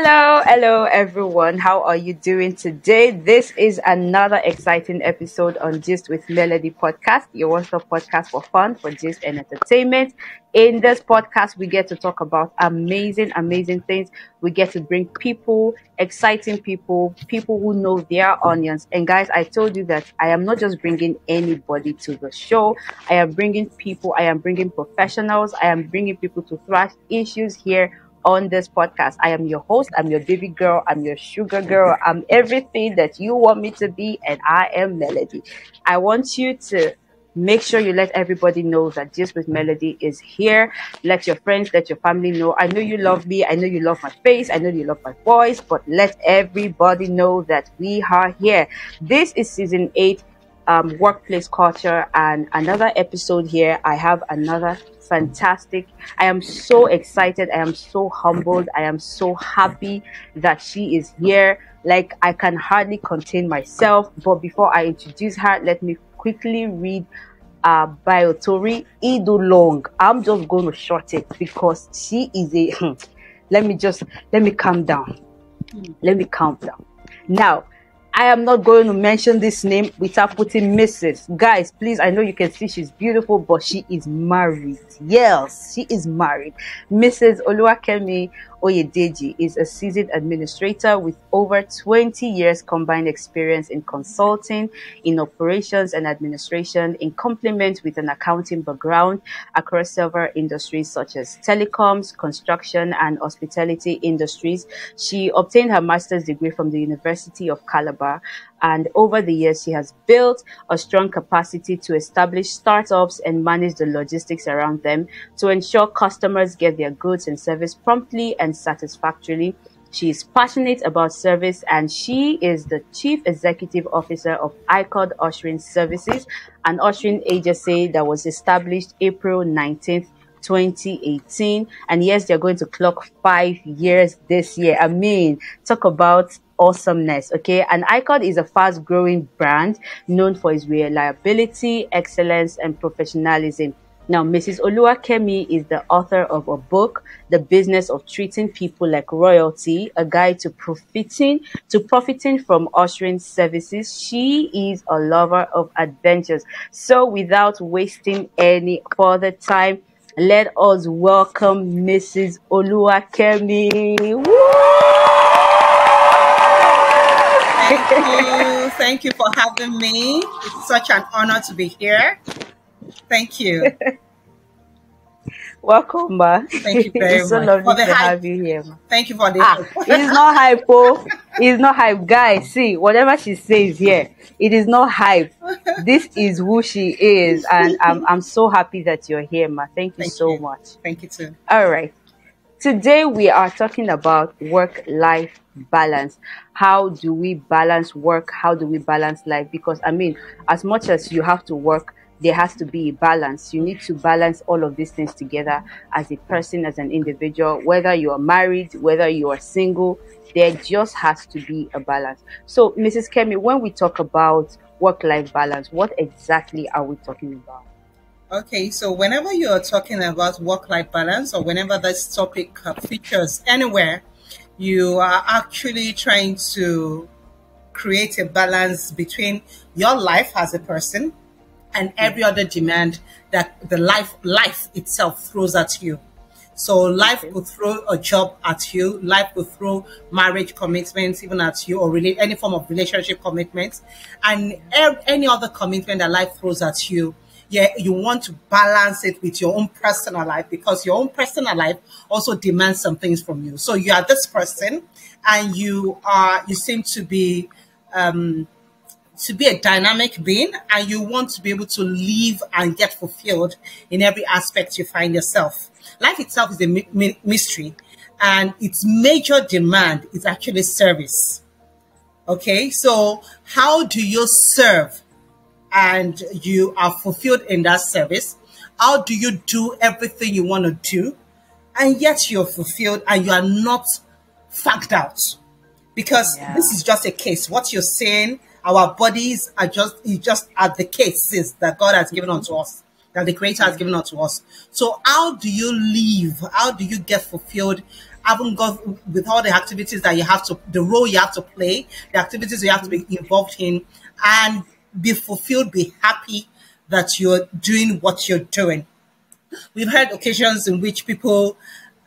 Hello everyone. How are you doing today? This is another exciting episode on Gist with Melody podcast, your one-stop podcast for fun, for gist and entertainment. In this podcast, we get to talk about amazing things. We get to bring people, exciting people who know their onions. And guys, I told you that I am not just bringing anybody to the show. I am bringing people, I am bringing professionals, I am bringing people to thrash issues here on this podcast. I am your host, I'm your baby girl, I'm your sugar girl, I'm everything that you want me to be, and I am Melody. I want you to make sure you let everybody know that Just with Melody is here. Let your friends, let your family know. I know you love me, I know you love my face, I know you love my voice, but let everybody know that we are here. This is season 8, workplace culture, and another episode here. I have another fantastic. I am so excited. I am so humbled. I am so happy that she is here. Like, I can hardly contain myself. But before I introduce her, let me quickly read Biotori Idulong. I'm just going to short it because she is a let me calm down. Let me calm down. Now, I am not going to mention this name without putting Mrs. Guys, please, I know you can see she's beautiful, but she is married. Yes, she is married. Mrs. Olúwakémi Oyèdèjì is a seasoned administrator with over 20 years combined experience in consulting, in operations and administration, in complement with an accounting background across several industries such as telecoms, construction, and hospitality industries. She obtained her master's degree from the University of Calabar, and over the years, she has built a strong capacity to establish startups and manage the logistics around them to ensure customers get their goods and service promptly and satisfactorily. She is passionate about service, and she is the Chief Executive Officer of Hikod Ushering Services, an ushering agency that was established April 19th, 2018. And yes, they're going to clock 5 years this year. I mean, talk about awesomeness. Okay, and Hikod is a fast-growing brand known for its reliability, excellence, and professionalism. Now, Mrs. Olúwakémi is the author of a book, The Business of Treating People Like Royalty, a guide to profiting from ushering services. She is a lover of adventures. So without wasting any further time, let us welcome Mrs. Olúwakémi. Thank you for having me. It's such an honor to be here. Thank you. Welcome, ma. Thank you very It's so much. lovely to have you here, ma. Thank you for the hype. It's not hype, oh. It's not hype, guys. See, whatever she says here, it is not hype. This is who she is, and I'm so happy that you're here, ma. Thank you so much. Thank you too. All right. Today we are talking about work-life balance. How do we balance work? How do we balance life? Because I mean, as much as you have to work, there has to be a balance. You need to balance all of these things together as a person, as an individual, whether you are married, whether you are single, there just has to be a balance. So, Mrs. Kemi, when we talk about work-life balance, what exactly are we talking about? Okay, so whenever you're talking about work-life balance, or whenever this topic features anywhere, you are actually trying to create a balance between your life as a person and every other demand that the life itself throws at you. So life could throw a job at you, life could throw marriage commitments even at you, or any form of relationship commitments, and any other commitment that life throws at you. Yeah, you want to balance it with your own personal life, because your own personal life also demands some things from you. So you are this person, and you seem to be a dynamic being, and you want to be able to live and get fulfilled in every aspect you find yourself. Life itself is a mystery, and its major demand is actually service. Okay, so how do you serve and you are fulfilled in that service? How do you do everything you want to do, and yet you're fulfilled and you are not fagged out? Because this is just a case. What you're saying, our bodies are just the cases that God has given unto us, that the Creator has given unto us. So how do you live? How do you get fulfilled haven't got with all the activities that you have to, the role you have to play, the activities you have to be involved in, and be fulfilled, be happy that you're doing what you're doing. We've had occasions in which people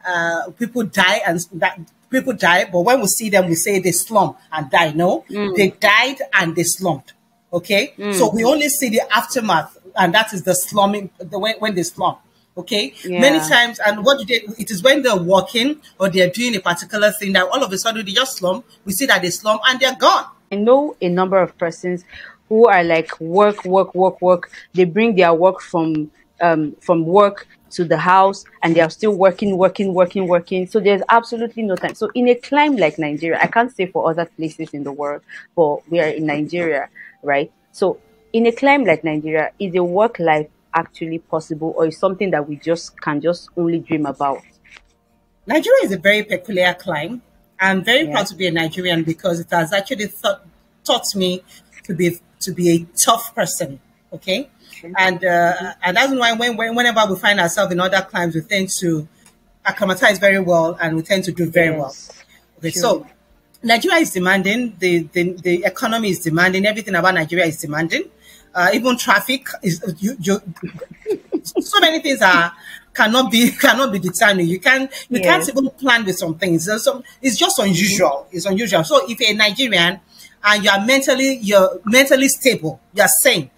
die, and that people die, but when we see them, we say they slump and die. No, they died and they slumped. Okay, so we only see the aftermath, and that is the slumping, when they slump. Okay, many times, and what do they? It is when they're working or they're doing a particular thing that all of a sudden they just slump. We see that they slump and they're gone. I know a number of persons who are like work. They bring their work from work to the house, and they are still working. So there's absolutely no time. So in a climate like Nigeria, I can't say for other places in the world, but we are in Nigeria, right? So in a climate like Nigeria, is a work life actually possible, or is something that we can just only dream about? Nigeria is a very peculiar climate. I'm very proud to be a Nigerian because it has actually taught me to be a tough person. Okay, and that's why whenever we find ourselves in other climes, we tend to acclimatize very well, and we tend to do very well. Okay, so Nigeria is demanding. The economy is demanding. Everything about Nigeria is demanding. Even traffic is so many things cannot be determined. You can't even plan with some things. It's just unusual. It's unusual. So if you're a Nigerian and you're mentally stable, you're sane,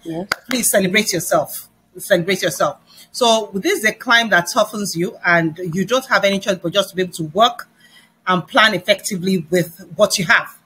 please celebrate yourself. Celebrate yourself. So this is a climb that toughens you, and you don't have any choice but just to be able to work and plan effectively with what you have.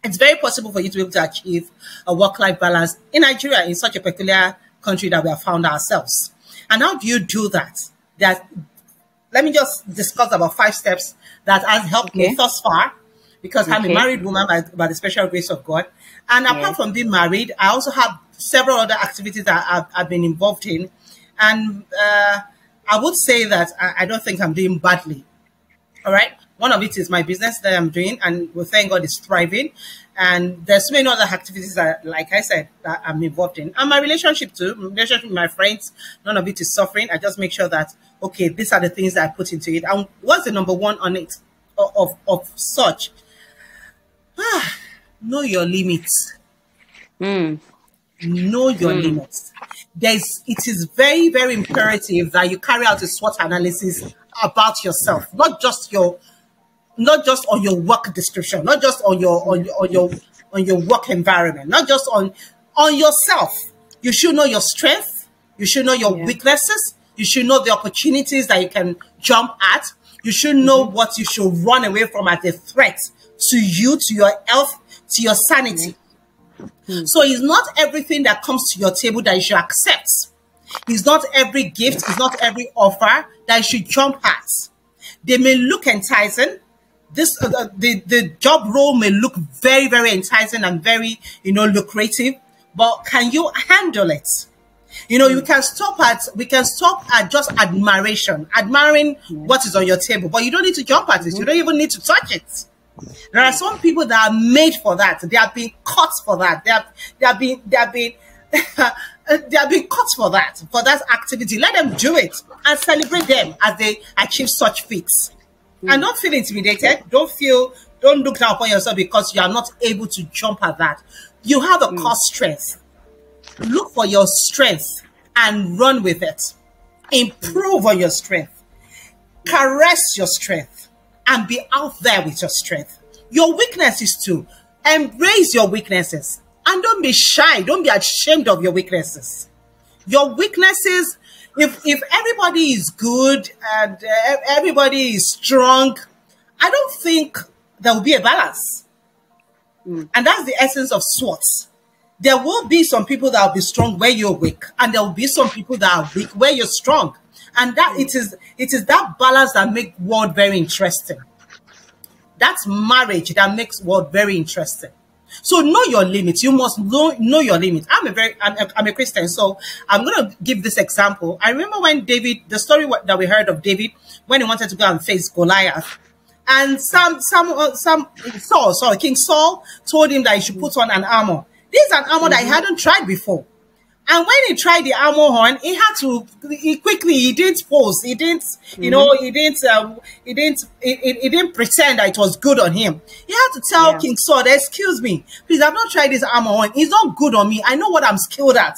It's very possible for you to be able to achieve a work-life balance in Nigeria, in such a peculiar country that we have found ourselves. And how do you do that? Let me just discuss about 5 steps that has helped me thus far, because I'm a married woman by the special grace of God. And apart from being married, I also have several other activities that I've been involved in. And I would say that I don't think I'm doing badly. All right. One of it is my business that I'm doing, and we thank God it's thriving. And there's so many other activities that, like I said, that I'm involved in. And my relationship too, my relationship with my friends, none of it is suffering. I just make sure that, okay, these are the things that I put into it. And what's the number one on it of such? Know your limits. Know your limits. It is very, very imperative that you carry out a SWOT analysis about yourself, not just on your work description, not just on your work environment, not just on yourself. You should know your strength. You should know your weaknesses. You should know the opportunities that you can jump at. You should know what you should run away from as a threat to you, to your health, to your sanity. So it's not everything that comes to your table that you should accept. It's not every gift, it's not every offer that you should jump at. They may look enticing. The job role may look very, very enticing and very, lucrative, but can you handle it? We can stop at just admiring what is on your table, but you don't need to jump at it. You don't even need to touch it. There are some people that are made for that. They have been cut for that. They have been cut for that activity. Let them do it and celebrate them as they achieve such feats. And don't feel intimidated. Don't look down upon yourself because you are not able to jump at that. You have a core strength. Look for your strength and run with it. Improve on your strength. Caress your strength and be out there with your strength. Your weaknesses too. Embrace your weaknesses and don't be shy. Don't be ashamed of your weaknesses. Your weaknesses, if everybody is good and everybody is strong, I don't think there will be a balance. And that's the essence of SWOT. There will be some people that will be strong where you're weak, and there will be some people that are weak where you're strong. And that it is that balance that makes world very interesting. That's marriage that makes world very interesting. So know your limits. You must know your limits. I'm a Christian, so I'm going to give this example. I remember when the story that we heard of David, when he wanted to go and face Goliath, and King Saul told him that he should put on an armor. This is an armor that he hadn't tried before. And when he tried the armor horn, he didn't pose. He didn't, he didn't pretend that it was good on him. He had to tell King Saul, excuse me, please, I've not tried this armor horn. It's not good on me. I know what I'm skilled at.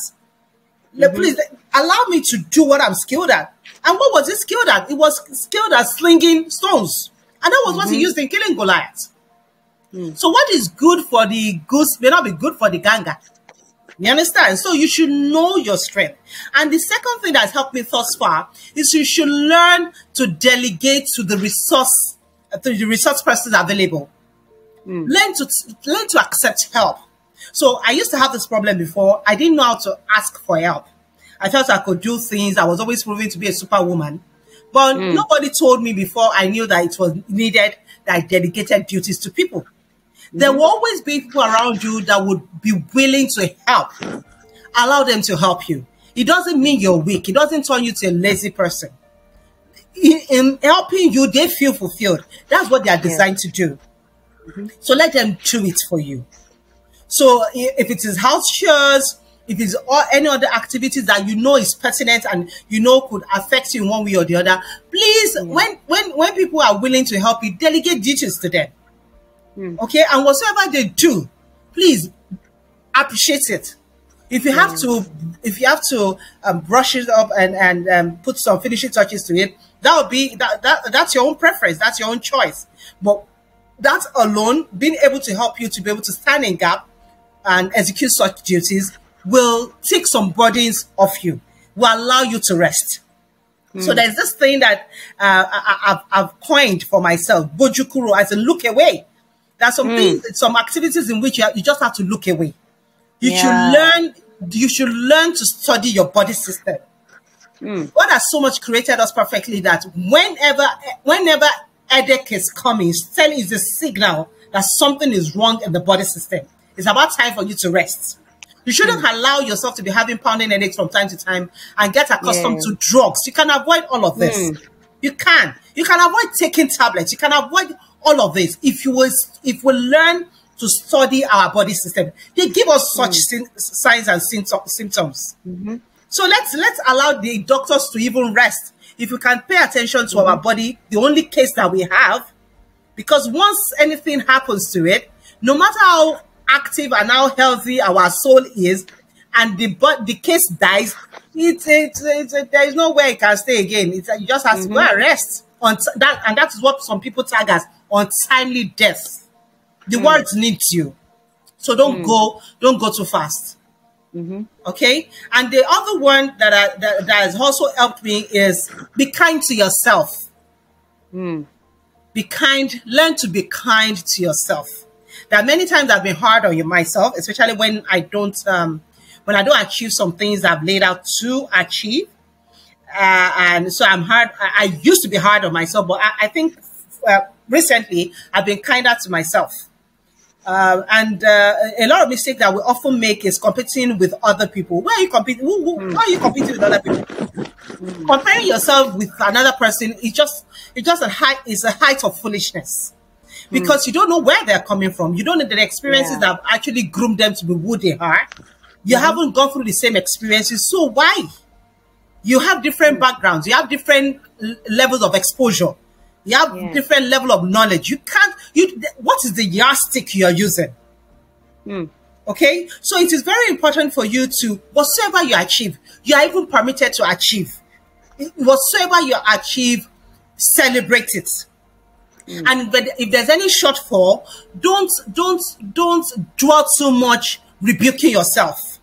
Please allow me to do what I'm skilled at. And what was he skilled at? It was skilled at slinging stones. And that was what he used in killing Goliath. So what is good for the goose may not be good for the gander. You understand? So you should know your strength. And the second thing that's helped me thus far is you should learn to delegate to the resource persons available. Learn to accept help. So I used to have this problem before. I didn't know how to ask for help. I felt I could do things. I was always proving to be a superwoman. But nobody told me before I knew that it was needed that I delegated duties to people. There will always be people around you that would be willing to help. Allow them to help you. It doesn't mean you're weak. It doesn't turn you to a lazy person. In helping you, they feel fulfilled. That's what they are designed to do. So let them do it for you. So if it is house chores, if it's any other activities that you know is pertinent and you know could affect you in one way or the other, please, when people are willing to help you, delegate duties to them. Okay, and whatsoever they do, please appreciate it. If you have to brush it up and put some finishing touches to it, that's your own preference, that's your own choice. But that alone, being able to help you to be able to stand in gap and execute such duties will take some burdens off you, will allow you to rest. So there's this thing that I've coined for myself, Bojukuro, as a look away. There are some things, some activities in which you just have to look away. You should learn to study your body system. God has so much created us perfectly that whenever headache is coming, it's a signal that something is wrong in the body system. It's about time for you to rest. You shouldn't allow yourself to be having pounding headaches from time to time and get accustomed to drugs. You can avoid all of this. You can avoid taking tablets. You can avoid all of this if we learn to study our body system. They give us such signs and symptoms. So let's allow the doctors to even rest. If we can pay attention to our body, the only case that we have, because once anything happens to it, no matter how active and how healthy our soul is, and the case dies, there is no way it can stay again. You just have to go and rest on that, and that is what some people tag as untimely death. The world needs you, so don't go too fast. Okay, and the other one that has also helped me is be kind to yourself. Be kind. Learn to be kind to yourself. There are many times I've been hard on myself, especially when I don't achieve some things I've laid out to achieve. And so I'm hard. I used to be hard on myself, but I think recently I've been kinder to myself. And a lot of mistakes that we often make is competing with other people. Where are you competing? Why are you competing with other people? Comparing yourself with another person is just a height of foolishness. Because you don't know where they're coming from. You don't know the experiences that have actually groomed them to be who they are. You haven't gone through the same experiences. So why? You have different backgrounds. You have different levels of exposure. You have different level of knowledge. What is the yardstick you are using? Okay? So it is very important for you to, whatsoever you achieve, you are even permitted to achieve. Whatsoever you achieve, celebrate it. And if there's any shortfall, don't dwell too much rebuking yourself,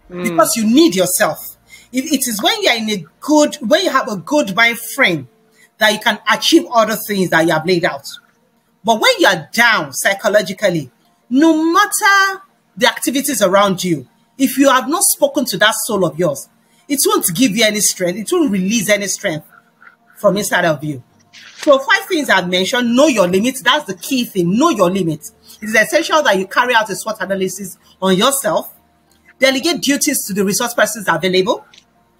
because you need yourself. It is when when you have a good mind frame that you can achieve other things that you have laid out. But when you are down psychologically, no matter the activities around you, if you have not spoken to that soul of yours, it won't give you any strength. It won't release any strength from inside of you. So 5 things I've mentioned. Know your limits. That's the key thing. Know your limits. It is essential that you carry out a SWOT analysis on yourself. Delegate duties to the resource persons available.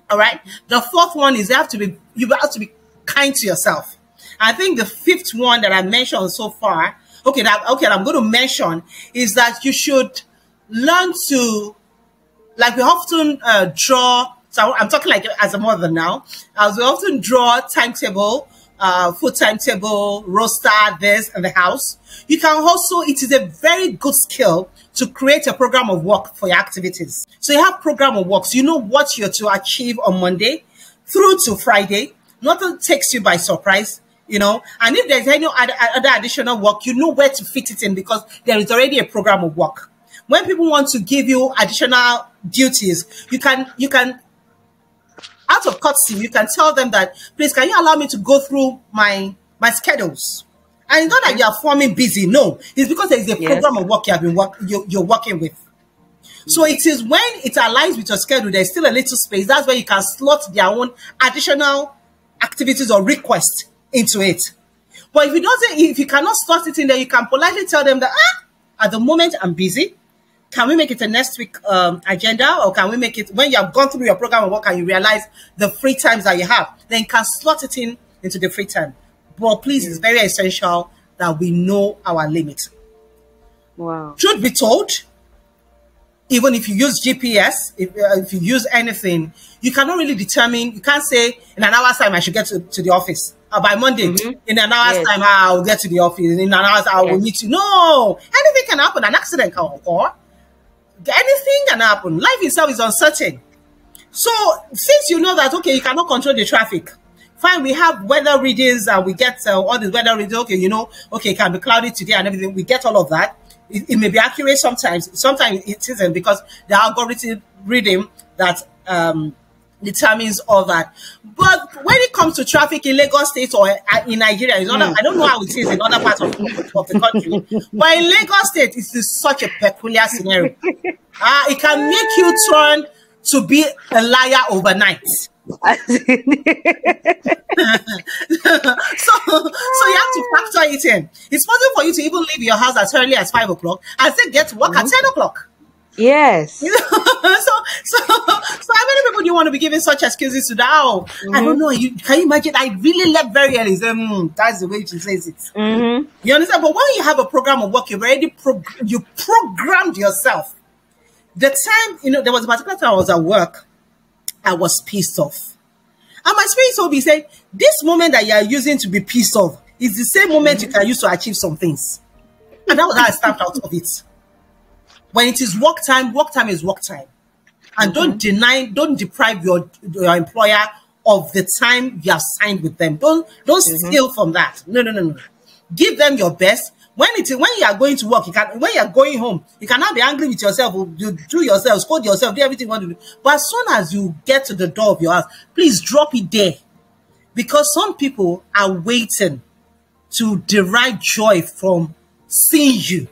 All right. The 4th one is you have to be kind to yourself. I think the 5th one that I mentioned so far, that I'm going to mention, is that you should learn to like we often draw. So I'm talking like as a mother now. As we often draw timetable, food timetable, roster, this in the house. You can also, it is a very good skill to create a program of work for your activities. So you have program of work. So you know what you're to achieve on Monday through to Friday. Nothing takes you by surprise, you know. And if there's any other additional work, you know where to fit it in because there is already a program of work. When people want to give you additional duties, you can out of courtesy, you can tell them that, please, can you allow me to go through my schedules? And it's not that you are forming busy. No, it's because there is a program of work you're working with. So it is when it aligns with your schedule, there's still a little space. That's where you can slot their own additional activities or requests into it. But if you cannot slot it in there, you can politely tell them that, at the moment I'm busy. Can we make it a next week agenda, or can we make it when you have gone through your program of work and you realize the free times that you have, then you can slot it into the free time. But please, it's very essential that we know our limit. Wow. Truth be told, even if you use GPS, if you use anything, you cannot really determine. You can't say in an hour's time I should get to the office. By Monday, in an hour's time I'll get to the office. In an hour's I will meet you. No, anything can happen. An accident can occur. Anything can happen. Life itself is uncertain. So since you know that, okay, you cannot control the traffic, fine, we have weather readings and we get all the weather readings. Okay, you know, okay, it can be cloudy today and everything. We get all of that. It may be accurate sometimes. Sometimes it isn't because the algorithm reading that determines all that. But when it comes to traffic in Lagos State or in Nigeria, it's not, I don't know how it is in other parts of the country, but in Lagos State, it is such a peculiar scenario. It can make you turn to be a liar overnight. So you have to factor it in. It's possible for you to even leave your house as early as 5 o'clock and still get to work at 10 o'clock. Yes. You know? so how many people do you want to be giving such excuses to that? Oh, I don't know. Can you imagine? I really left very early. That's the way she says it. You understand? But when you have a program of work, you've already you programmed yourself. The time, you know, there was a particular time I was at work, I was pissed off. And my spirit told me, say, this moment that you are using to be pissed off is the same moment you can use to achieve some things. And that was how I stepped out of it. When it is work time is work time. And don't deprive your employer of the time you have signed with them. Don't steal from that. No. Give them your best. When you are going to work, when you are going home, you cannot be angry with yourself. You do yourself, scold yourself, do everything you want to do. But as soon as you get to the door of your house, please drop it there. Because some people are waiting to derive joy from seeing you.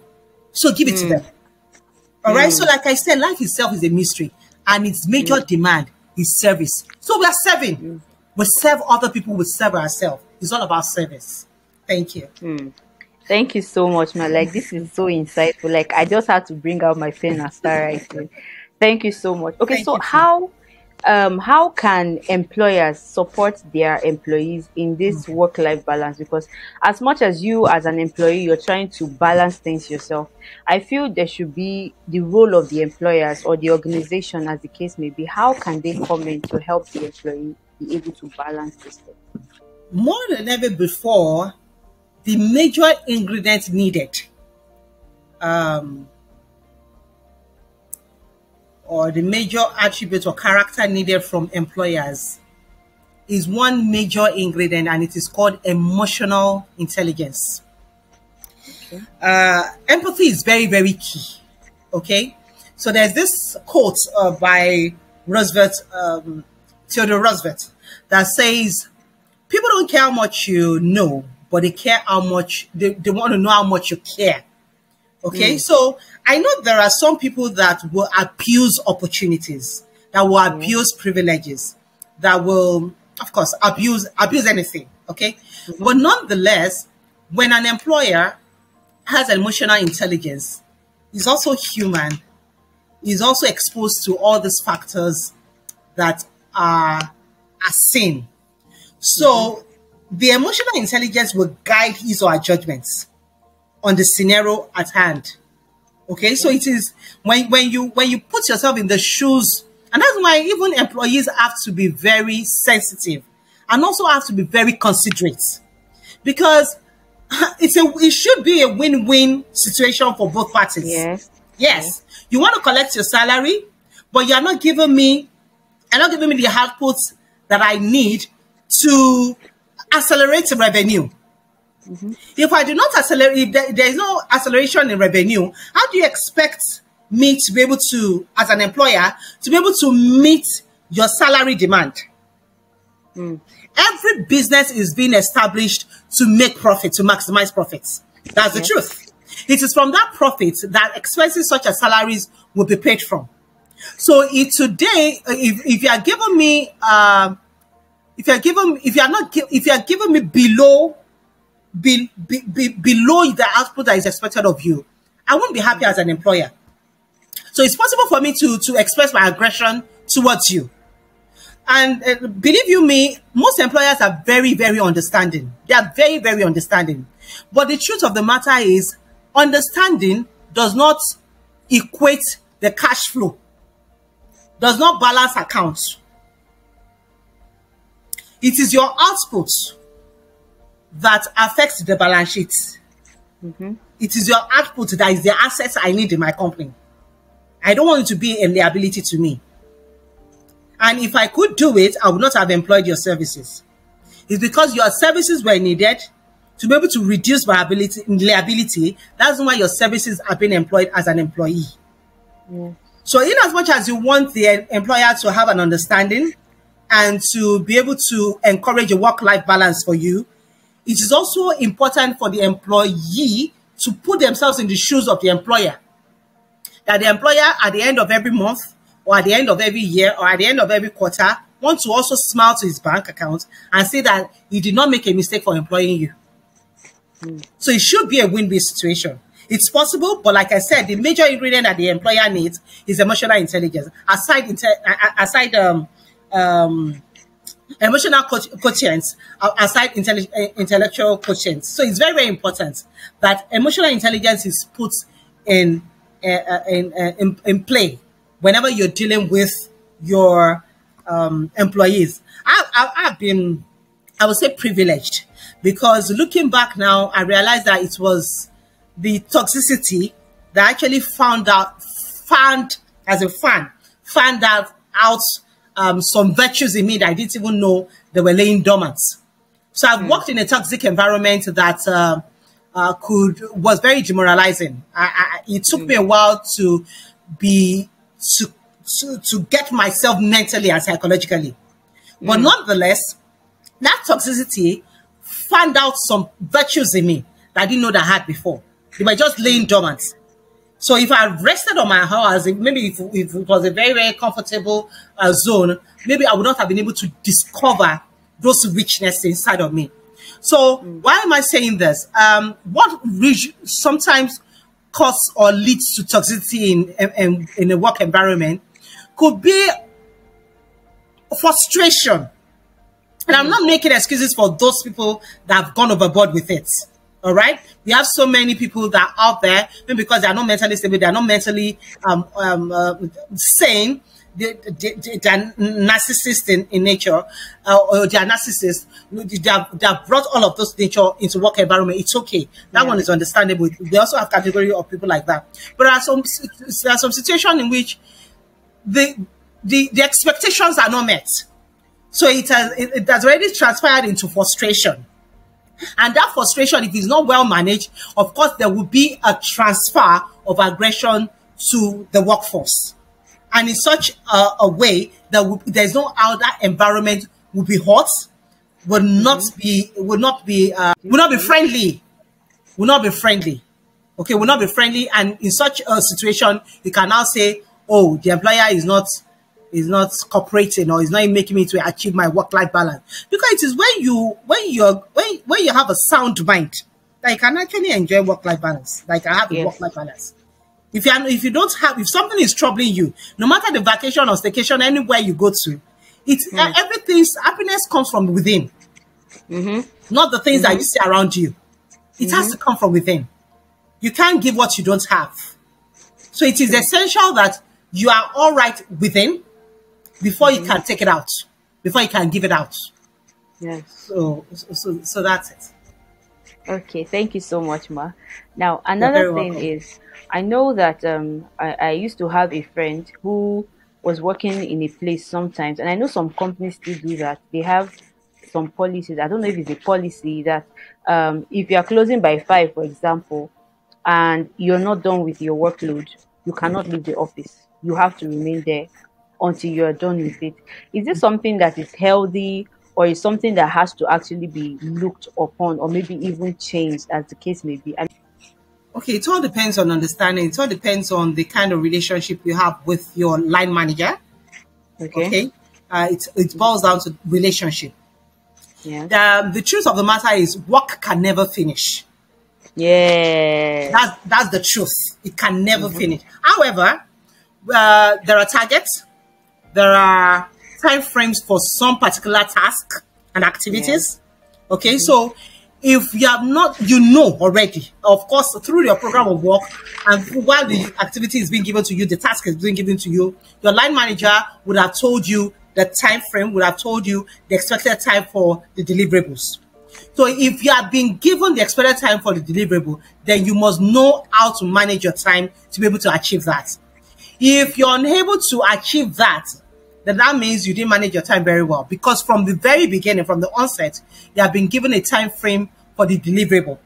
So give it to them. All right. So like I said, life itself is a mystery. And its major demand is service. So we are serving. We serve other people, we serve ourselves. It's all about service. Thank you. Thank you so much, man. Like, this is so insightful. Like, I just had to bring out my pen and start writing. Thank you so much. Okay, so how can employers support their employees in this work-life balance? Because as much as you as an employee, you're trying to balance things yourself, I feel there should be the role of the employers or the organization, as the case may be. How can they come in to help the employee be able to balance this thing? More than ever before, the major ingredient needed, or the major attribute or character needed from employers is one major ingredient, and it is called emotional intelligence. Okay. Empathy is very, very key. Okay, so there's this quote by Theodore Roosevelt, that says, "People don't care how much you know, but they care how much they want to know how much you care." Okay, so I know there are some people that will abuse opportunities, that will abuse privileges, that will, of course, abuse anything. Okay, but nonetheless, when an employer has emotional intelligence, is also human, is also exposed to all these factors that are seen. So the emotional intelligence will guide his or her judgments on the scenario at hand. Okay, so it is when you put yourself in the shoes, and that's why even employees have to be very sensitive and also have to be very considerate, because it should be a win-win situation for both parties. Yes. You want to collect your salary, but you're not giving me the output that I need to accelerate revenue. If I do not accelerate, if there is no acceleration in revenue, how do you expect me to be able to, as an employer, to be able to meet your salary demand? Every business is being established to make profit, to maximize profits. That's the truth. It is from that profit that expenses such as salaries will be paid from. So if you are giving me, if you are giving me below the output that is expected of you, I won't be happy as an employer. So it's possible for me to express my aggression towards you. And believe you me, most employers are very, very understanding. They are very, very understanding. But the truth of the matter is, understanding does not equate the cash flow, does not balance accounts. It is your output that affects the balance sheet. It is your output that is the assets I need in my company. I don't want it to be a liability to me. And if I could do it, I would not have employed your services. It's because your services were needed to be able to reduce liability. That's why your services are being employed as an employee. So in as much as you want the employer to have an understanding and to be able to encourage a work-life balance for you, it is also important for the employee to put themselves in the shoes of the employer. That the employer at the end of every month, or at the end of every year, or at the end of every quarter, wants to also smile to his bank account and say that he did not make a mistake for employing you. So it should be a win-win situation. It's possible, but like I said, the major ingredient that the employer needs is emotional intelligence. Aside emotional quotients, aside intellectual quotients. So it's very, very important that emotional intelligence is put in play whenever you're dealing with your employees. I've been, I would say, privileged, because looking back now, I realized that it was the toxicity that actually found out some virtues in me that I didn't even know they were laying dormant. So I've worked in a toxic environment that was very demoralizing. It took me a while to get myself mentally and psychologically. But nonetheless, that toxicity found out some virtues in me that I didn't know that I had before. They were just laying dormant. So if I rested on my house, maybe if it was a very, very comfortable zone, maybe I would not have been able to discover those richness inside of me. So why am I saying this? What sometimes causes or leads to toxicity in a work environment could be frustration. And I'm not making excuses for those people that have gone overboard with it. All right, we have so many people that are out there, maybe because they are not mentally stable, they are not mentally sane, they're narcissist in nature, or they are narcissists. They have brought all of those nature into work environment. It's okay. That one is understandable. They also have category of people like that. But there are some situations in which the expectations are not met. So it has already transpired into frustration. And that frustration, if it's not well managed, of course, there will be a transfer of aggression to the workforce. And in such a way that there's no how that environment will be hot, will not be friendly. Will not be friendly. Okay, will not be friendly. And in such a situation, you can now say, oh, the employer is not cooperating, or is not making me to achieve my work-life balance. Because it is when you have a sound mind that you can actually enjoy work-life balance. Like I have a work-life balance. If something is troubling you, no matter the vacation or staycation, anywhere you go to, everything's happiness comes from within. Not the things that you see around you. It has to come from within. You can't give what you don't have. So it is essential that you are all right within before you can take it out, before you can give it out. Yes. So that's it. Okay, thank you so much, Ma. Now, another thing is, I know that I used to have a friend who was working in a place sometimes, and I know some companies still do that. They have some policies. I don't know if it's a policy that if you are closing by 5, for example, and you're not done with your workload, you cannot leave the office. You have to remain there until you're done with it. Is this something that is healthy, or is something that has to actually be looked upon, or maybe even changed, as the case may be? Okay, it all depends on understanding. It all depends on the kind of relationship you have with your line manager. Okay. It boils down to relationship. Yeah. The truth of the matter is work can never finish. Yeah. That's the truth. It can never finish. However, there are targets. There are time frames for some particular task and activities. Yeah. Okay, so if you have not, you know already, of course, through your program of work, and while the activity is being given to you, the task is being given to you, your line manager would have told you the time frame, would have told you the expected time for the deliverables. So if you have been given the expected time for the deliverable, then you must know how to manage your time to be able to achieve that. If you're unable to achieve that, then that means you didn't manage your time very well, because from the very beginning, from the onset, you have been given a time frame for the deliverable.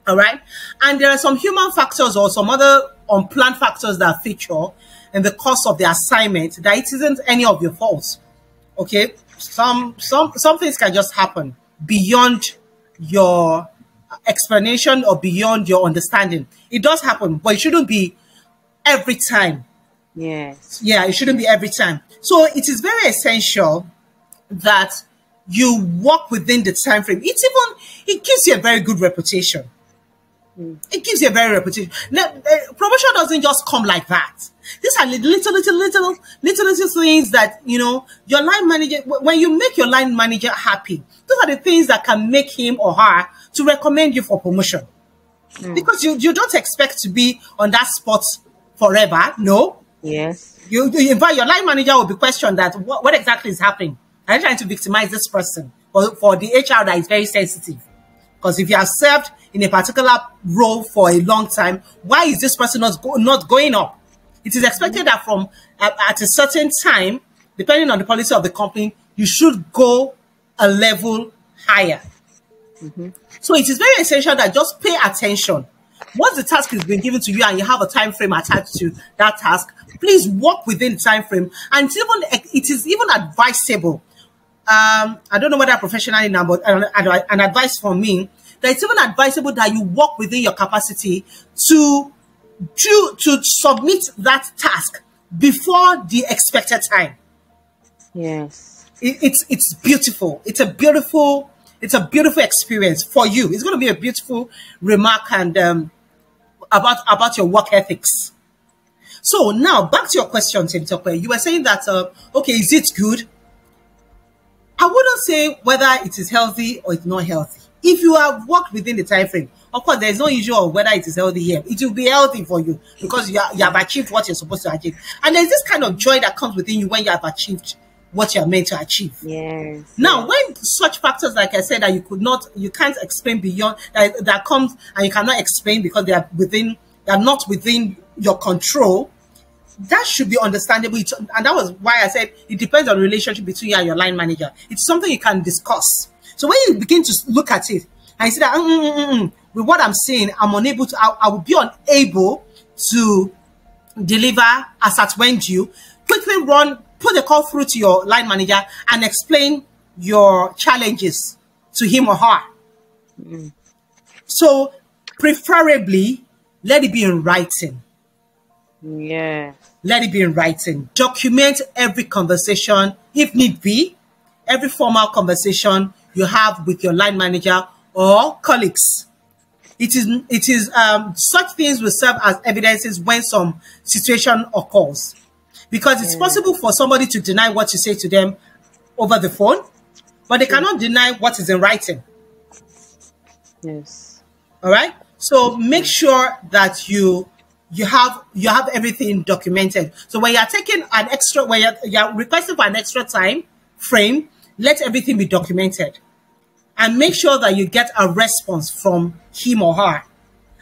All right. And there are some human factors or some other unplanned factors that feature in the course of the assignment that it isn't any of your faults. Okay. Some things can just happen beyond your explanation or beyond your understanding. It does happen, but it shouldn't be every time. Yes. Yeah, it shouldn't be every time. So it is very essential that you work within the time frame. It gives you a very good reputation. It gives you a very reputation. Now, promotion doesn't just come like that. These are little things that, you know, your line manager, when you make your line manager happy, those are the things that can make him or her to recommend you for promotion. Because you don't expect to be on that spot forever. No. Yes. In fact, your line manager will be questioned that what exactly is happening. Are you trying to victimize this person? For the HR that is very sensitive. Because if you have served in a particular role for a long time, why is this person not going up? It is expected that from at a certain time, depending on the policy of the company, you should go a level higher. So it is very essential that just pay attention. Once the task is being given to you and you have a time frame attached to that task, please work within the time frame. And it is even advisable. I don't know whether professionally now, but an advice from me, that it's even advisable that you work within your capacity to submit that task before the expected time. Yes. It's beautiful. It's a beautiful experience for you. It's going to be a beautiful remark and about your work ethics. So now back to your question, Temitope. You were saying that okay, is it good? I wouldn't say whether it is healthy or it's not healthy. If you have worked within the time frame, of course, there is no issue of whether it is healthy here. It will be healthy for you because you have achieved what you're supposed to achieve. And there's this kind of joy that comes within you when you have achieved what you're meant to achieve. Yes. Now, when such factors, like I said, that you can't explain beyond, that comes and you cannot explain because they are not within your control, that should be understandable. And that was why I said it depends on the relationship between you and your line manager. It's something you can discuss. So when you begin to look at it and you see that with what I'm saying, I'm unable to, I will be unable to deliver as at when due, quickly put the call through to your line manager and explain your challenges to him or her. So preferably, let it be in writing. Yeah. Let it be in writing. Document every conversation, if need be, every formal conversation you have with your line manager or colleagues. It is such things will serve as evidences when some situation occurs. Because it's possible for somebody to deny what you say to them over the phone, but they cannot deny what is in writing. Yes. All right? So make sure that you you have everything documented. So when you're taking an extra, when you're requesting for an extra time frame, let everything be documented, and make sure that you get a response from him or her,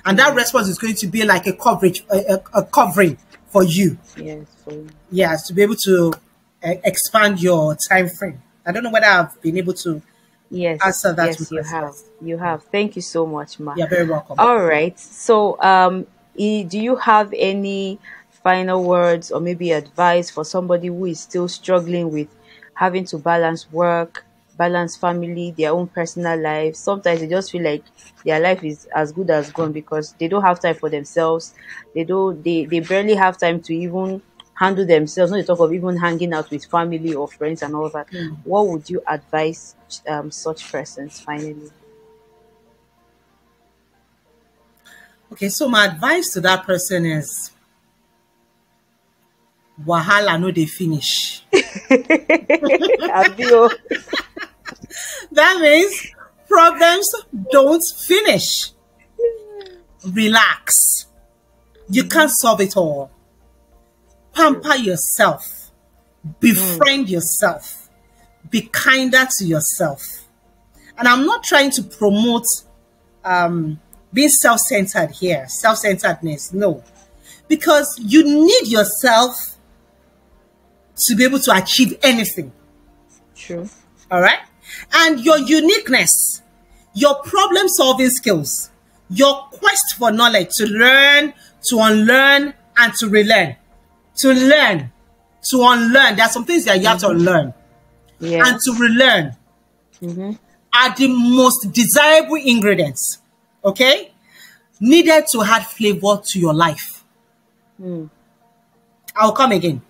and that response is going to be like a coverage, a covering for you. Yes. Yes, to be able to expand your time frame. I don't know whether I've been able to Yes. answer that Yes, you have. You have. Thank you so much, Ma. You're very welcome. All right. So, do you have any final words or maybe advice for somebody who is still struggling with having to balance work, balance family, their own personal life? Sometimes they just feel like their life is as good as gone because they don't have time for themselves. They barely have time to even handle themselves, not to talk of even hanging out with family or friends and all that. What would you advise such persons finally? Okay, so my advice to that person is wahala no dey finish. Abio. That means problems don't finish. Relax. You can't solve it all. Pamper yourself. Befriend yourself. Be kinder to yourself. And I'm not trying to promote being self-centered here, self-centeredness. No. Because you need yourself to be able to achieve anything. True. All right? And your uniqueness, your problem-solving skills, your quest for knowledge to learn, to unlearn, and to relearn. To learn, to unlearn. There are some things that you have to unlearn. Yeah. And to relearn are the most desirable ingredients, okay, needed to add flavor to your life. I'll come again.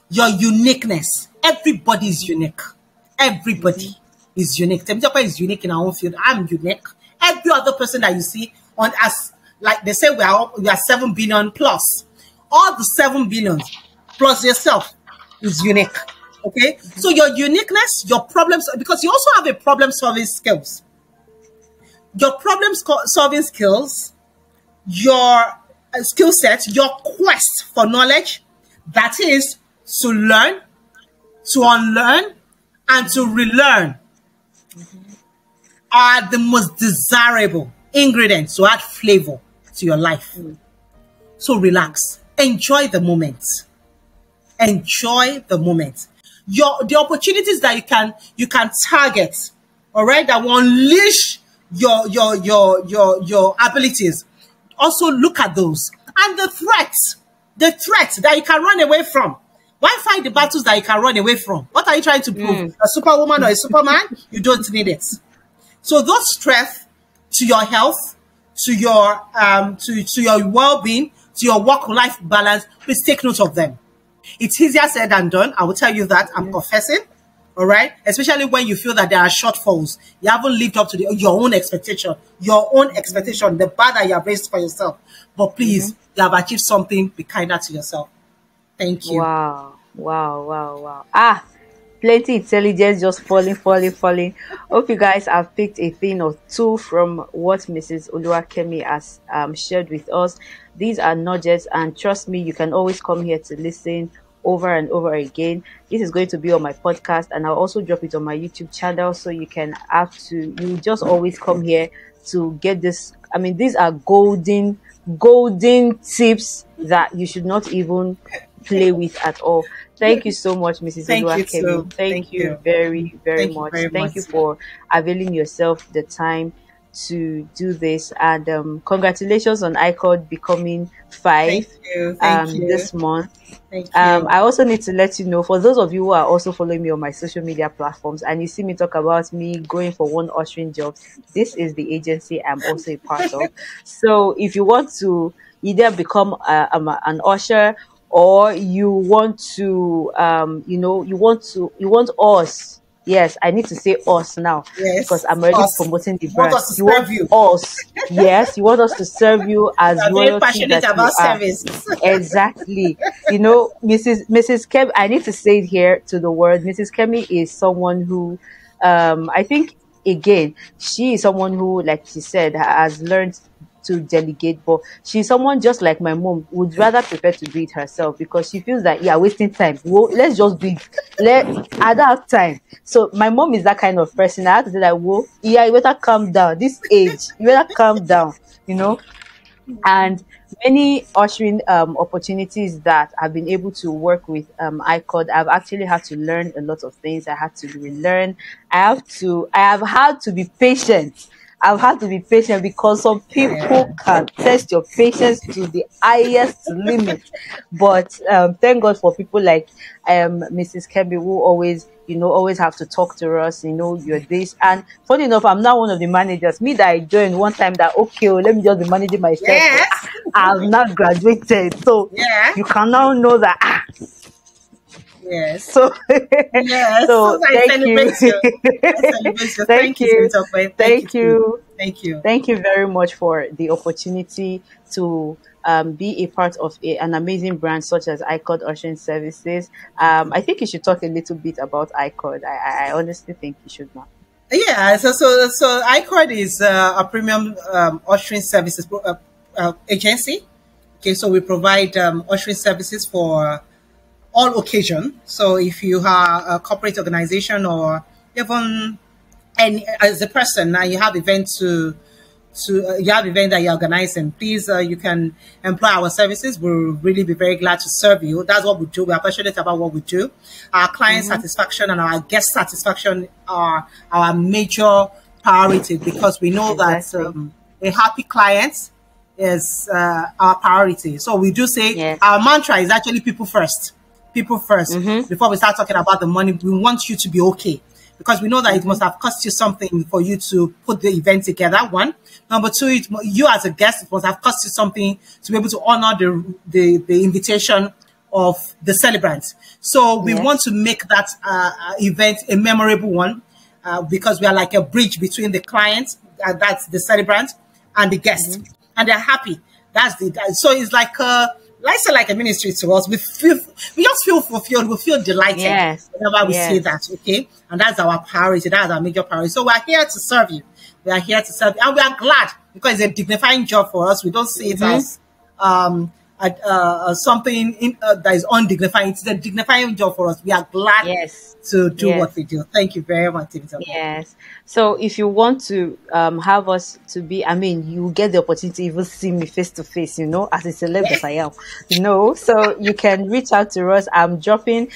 Your uniqueness. Everybody is unique. Everybody is unique. Temitope is unique in our own field. I'm unique. Every other person that you see on us, like they say, we are 7 billion plus. All the 7 billions plus yourself is unique. Okay? So your uniqueness, your problems, because you also have a problem-solving skills. Your problem-solving skills, your skill set, your quest for knowledge, that is to learn, to unlearn, and to relearn are the most desirable ingredients to add flavor to your life. So relax. Enjoy the moment. Enjoy the moment. The opportunities that you can target, all right, that will unleash your abilities. Also look at those. And the threats that you can run away from. Why fight the battles that you can run away from? What are you trying to prove? A superwoman or a superman? You don't need it. So those threats to your health, to your well-being, to your work-life balance, please take note of them. It's easier said than done. I will tell you that. I'm confessing. All right? Especially when you feel that there are shortfalls. You haven't lived up to your own expectation. Your own expectation, the bar that you have raised for yourself. But please, you have achieved something. Be kinder to yourself. Thank you. Wow. Plenty intelligence just falling. Hope you guys have picked a thing or two from what Mrs. Olúwakémi has shared with us. These are nuggets, and trust me, you can always come here to listen over and over again. This is going to be on my podcast, and I'll also drop it on my YouTube channel, so you just always come here to get this. I mean, these are golden tips that you should not even play with at all. Thank you so much, Mrs. Olúwakémi. Thank you very, very much. Thank you for availing yourself the time to do this, and congratulations on Hikod becoming 5 Thank you. this month. Thank you. I also need to let you know, for those of you who are also following me on my social media platforms and you see me talk about me going for one ushering job, this is the agency I'm also a part of. So if you want to either become an usher, or you want to you want us. Yes, I need to say us now, because I'm already promoting the brand. You want us. Yes, you want us to serve you as very passionate about service. Exactly. Mrs. Kemi, I need to say it here to the world. Mrs. Kemi is someone who, I think, again, she is someone who, like she said, has learned to delegate, but she's someone just like my mom would rather prefer to do it herself because she feels that wasting time. Well, let's just do it. I don't have time. So my mom is that kind of person. I have to say that, whoa, you better calm down. This age, you better calm down, and many ushering opportunities that I've been able to work with ICOD, I've actually had to learn a lot of things. I had to relearn. I have had to be patient. I've had to be patient because some people can test your patience to the highest limit. But thank God for people like Mrs. Kemby, who always have to talk to us, you're this. And funny enough, I'm now one of the managers. Me that I joined one time that, okay, let me just be managing myself. Yes. I've not graduated. So Yeah. you can now know that. Yes. So, yes. so thank you. Thank you. Thank you. Thank you. Thank you very much for the opportunity to be a part of an amazing brand such as Hikod Ushering Services. I think you should talk a little bit about Hikod. I honestly think you should now. Yeah, so Hikod is a premium ushering services agency. Okay, so we provide ushering services for all occasion. So if you are a corporate organization or even as a person now you have events you have event that you're organizing, please you can employ our services. We'll really be very glad to serve you. That's what we do. We are passionate about what we do. Our client satisfaction and our guest satisfaction are our major priority because we know that a happy client is our priority. So we do say our mantra is actually people first. People first. Before we start talking about the money, we want you to be okay. Because we know that it must have cost you something for you to put the event together, one. Number two, you as a guest, it must have cost you something to be able to honor the invitation of the celebrant. So we want to make that event a memorable one because we are like a bridge between the client, that's the celebrant, and the guest. And they're happy. So it's like let's say like a ministry to us. We just feel fulfilled. We feel delighted whenever we say that, okay? And that's our priority. That's our major priority. So we're here to serve you. We are here to serve you. And we are glad because it's a dignifying job for us. We don't see it as something that is undignifying. It's a dignifying job for us. We are glad to do what we do. Thank you very much. Yes. So if you want to have us to be, you get the opportunity to even see me face to face, as a celeb as I am, so you can reach out to us. I'm dropping,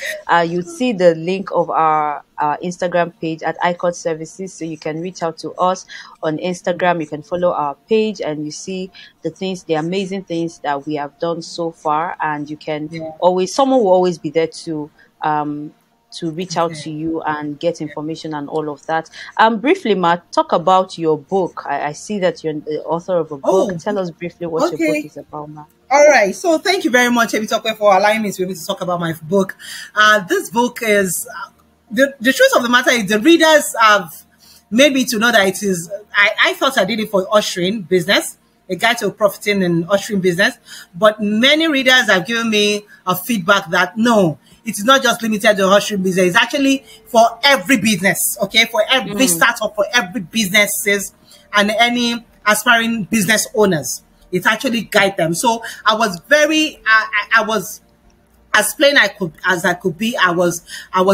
you see the link of our Instagram page at Hikod Services. So you can reach out to us on Instagram. You can follow our page and you see the amazing things that we have done so far. And you can someone will always be there to reach out to you and get information and all of that. Briefly, Matt, talk about your book. I see that you're the author of a book. Tell us briefly what your book is about, Matt. All right. So thank you very much, Ebitokwe, for allowing me to be able to talk about my book. This book is, the truth of the matter is the readers have made me to know that it is, I thought I did it for ushering business, a guide to profiting in ushering business. But many readers have given me a feedback that no, it is not just limited to ushering business. It's actually for every business, okay? For every startup, for every businesses and any aspiring business owners. It actually guides them. So I was very, I was as plain as I could be. I was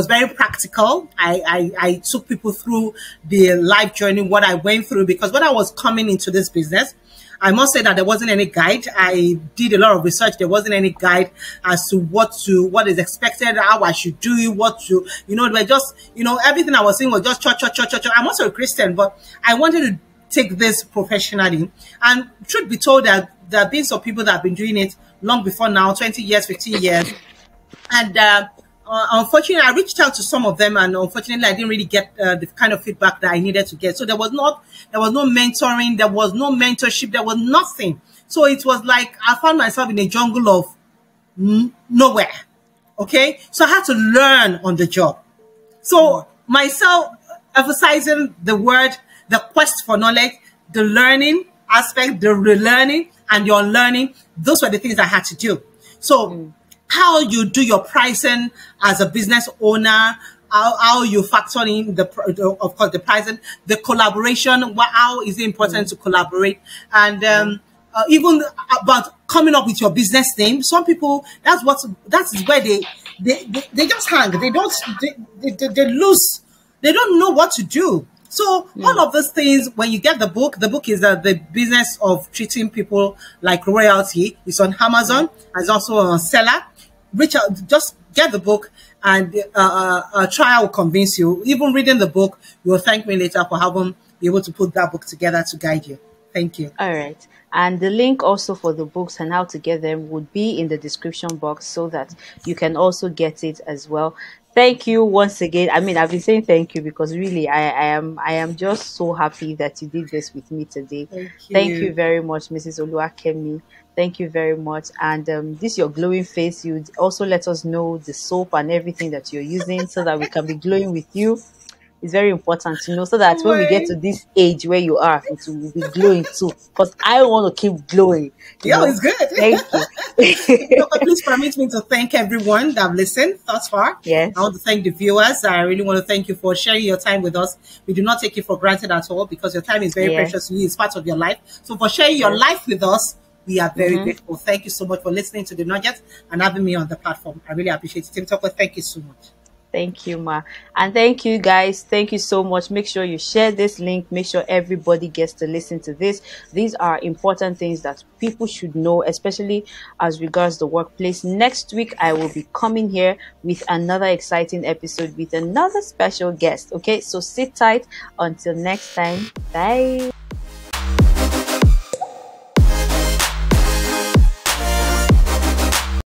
very practical. I took people through the life journey, what I went through, because when I was coming into this business, I must say that there wasn't any guide. I did a lot of research. There wasn't any guide as to what is expected, how I should do it, we're just, everything I was saying was just church. I'm also a Christian, but I wanted to take this professionally. And truth be told, that there have been some people that have been doing it long before now, 20 years, 15 years. And unfortunately, I reached out to some of them, and unfortunately, I didn't really get the kind of feedback that I needed to get. So there was no mentoring, there was no mentorship, there was nothing. So it was like I found myself in a jungle of nowhere. Okay, so I had to learn on the job. So myself emphasizing the quest for knowledge, the learning aspect, the relearning, and your learning. Those were the things I had to do. So how you do your pricing as a business owner, how you factor in of course the pricing, the collaboration. How is it important to collaborate, and even about coming up with your business name. Some people, that is where they just hang. They don't they lose. They don't know what to do. So all of those things, when you get the book is the business of treating people like royalty. It's on Amazon. It's also on Selar. Reach out, just get the book, and a trial will convince you. Even reading the book, you will thank me later for having been able to put that book together to guide you. Thank you. All right. And the link also for the books and how to get them would be in the description box so that you can also get it as well. Thank you once again. I mean, I've been saying thank you because really I am just so happy that you did this with me today. Thank you very much, Mrs. Olúwakémi. Thank you very much. And this your glowing face. You also let us know the soap and everything that you're using so that we can be glowing with you. It's very important to know so that when we get to this age where you are, it will be glowing too. Because I want to keep glowing. Yeah, it's good. Thank you. Please permit me to thank everyone that have listened thus far. Yes. I want to thank the viewers. I really want to thank you for sharing your time with us. We do not take it for granted at all because your time is very precious to you. It's part of your life. So for sharing your life with us, we are very grateful. Thank you so much for listening to The Nugget and having me on the platform. I really appreciate it. Tim Topper, thank you so much. Thank you, Ma. And thank you, guys. Thank you so much. Make sure you share this link. Make sure everybody gets to listen to this. These are important things that people should know, especially as regards the workplace. Next week, I will be coming here with another exciting episode with another special guest. Okay, so sit tight. Until next time. Bye.